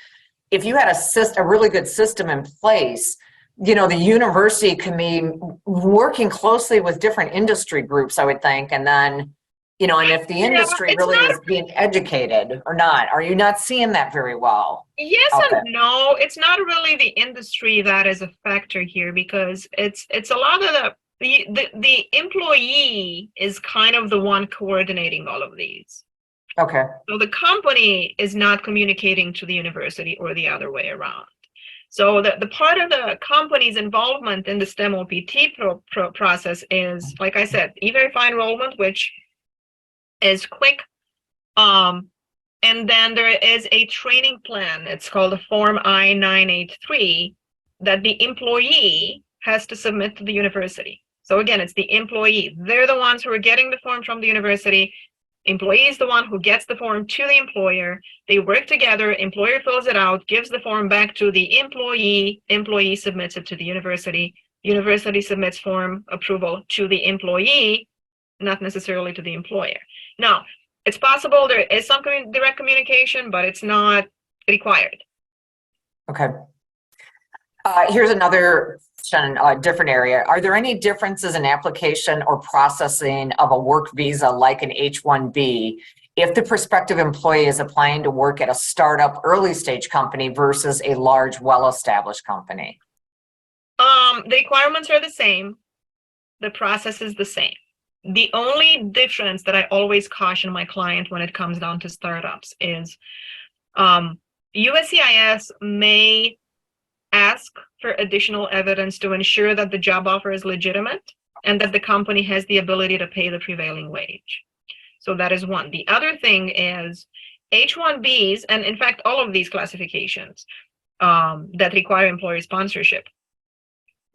if you had a really good system in place, the university can be working closely with different industry groups, I would think, and then, and if the industry really is being educated or not, are you not seeing that very well? Yes and no. It's not really the industry that is a factor here, because it's a lot of the employee is kind of the one coordinating all of these. Okay. So the company is not communicating to the university or the other way around. So the part of the company's involvement in the STEM OPT process is, like I said, E-Verify enrollment, which is quick. And then there is a training plan. It's called a Form I-983 that the employee has to submit to the university. So again, it's the employee. They're the ones who are getting the form from the university. Employee is the one who gets the form to the employer. They work together. Employer fills it out, gives the form back to the employee. Employee submits it to the university. University submits form approval to the employee, not necessarily to the employer. Now, it's possible there is some direct communication, but it's not required. Okay. Here's another question, a different area. Are there any differences in application or processing of a work visa like an H-1B if the prospective employee is applying to work at a startup early stage company versus a large, well-established company? The requirements are the same. The process is the same. The only difference that I always caution my client when it comes down to startups is USCIS may ask for additional evidence to ensure that the job offer is legitimate and that the company has the ability to pay the prevailing wage. So that is one. The other thing is H-1Bs, and in fact, all of these classifications that require employer sponsorship,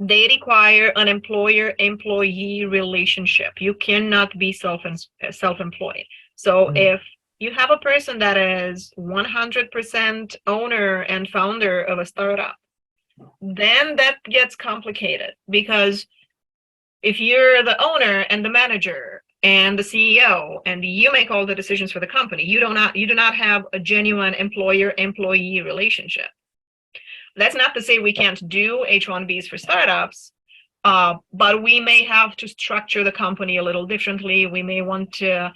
they require an employer-employee relationship. You cannot be self-employed. So if you have a person that is 100% owner and founder of a startup, then that gets complicated, because if you're the owner and the manager and the CEO and you make all the decisions for the company, you do not have a genuine employer-employee relationship. That's not to say we can't do H-1Bs for startups, but we may have to structure the company a little differently. We may want to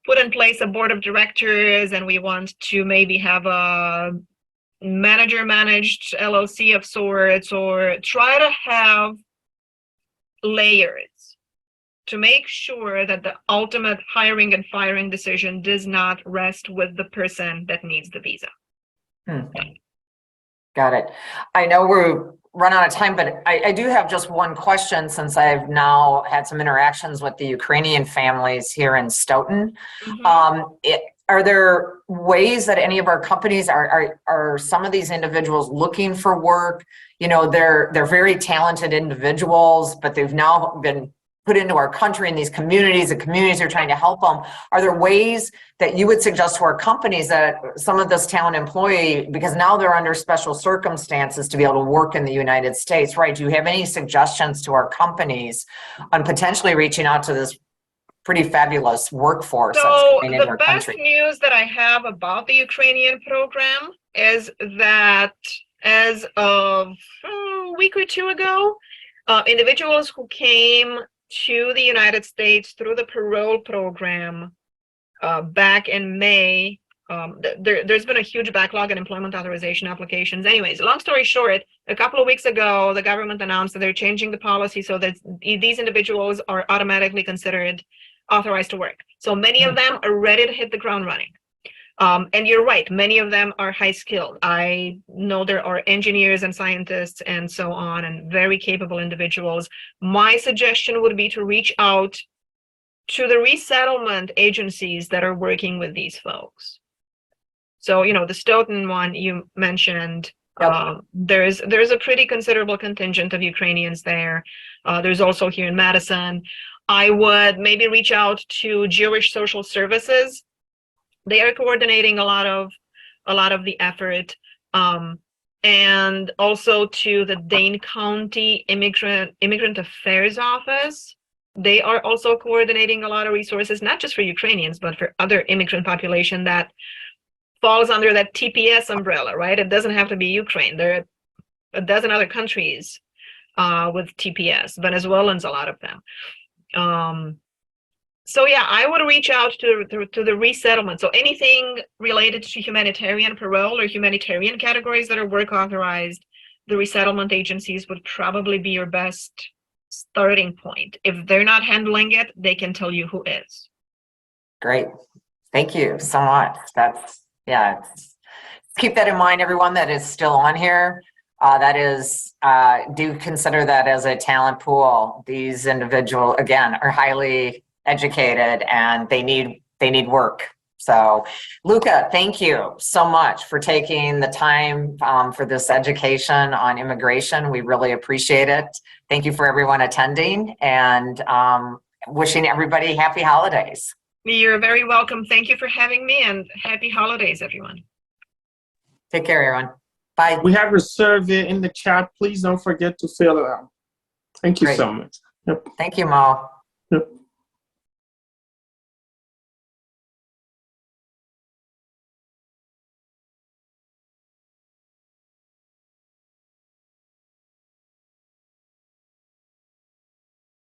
put in place a board of directors, and we want to maybe have a manager-managed LLC of sorts, or try to have layers to make sure that the ultimate hiring and firing decision does not rest with the person that needs the visa. Got it. I know we're run out of time, but I do have just one question, since I've now had some interactions with the Ukrainian families here in Stoughton. Are there ways that any of our companies are some of these individuals looking for work? They're very talented individuals, but they've now been put into our country in these communities. The communities are trying to help them. Are there ways that you would suggest to our companies that some of this talent employee, because now they're under special circumstances, to be able to work in the United States, right? Do you have any suggestions to our companies on potentially reaching out to this pretty fabulous workforce that's coming into our country? So the best news that I have about the Ukrainian program is that as of a week or two ago, individuals who came to the United States through the parole program back in May, there's been a huge backlog in employment authorization applications. Anyways, long story short, a couple of weeks ago, the government announced that they're changing the policy so that these individuals are automatically considered authorized to work. So many of them are ready to hit the ground running. And you're right, many of them are high skilled. I know there are engineers and scientists and so on, and very capable individuals. My suggestion would be to reach out to the resettlement agencies that are working with these folks. So, the Stoughton one you mentioned, there's a pretty considerable contingent of Ukrainians there. There's also here in Madison. I would maybe reach out to Jewish social services. They are coordinating a lot of the effort. And also to the Dane County Immigrant Affairs Office. They are also coordinating a lot of resources, not just for Ukrainians, but for other immigrant population that falls under that TPS umbrella, right? It doesn't have to be Ukraine. There are a dozen other countries with TPS, Venezuelans, a lot of them. So yeah, I would reach out to the resettlement. So anything related to humanitarian parole or humanitarian categories that are work authorized, the resettlement agencies would probably be your best starting point. If they're not handling it, they can tell you who is. Great. Thank you so much. Keep that in mind, everyone that is still on here. Do consider that as a talent pool. These individuals, again, are highly educated and they need work. So Luca, thank you so much for taking the time for this education on immigration. We really appreciate it. Thank you for everyone attending, and wishing everybody happy holidays. You're very welcome. Thank you for having me, and happy holidays, everyone. Take care, everyone. Bye. We have a survey in the chat. Please don't forget to fill it out. Thank you Great. so much. Yep. Thank you, Mo. Yep.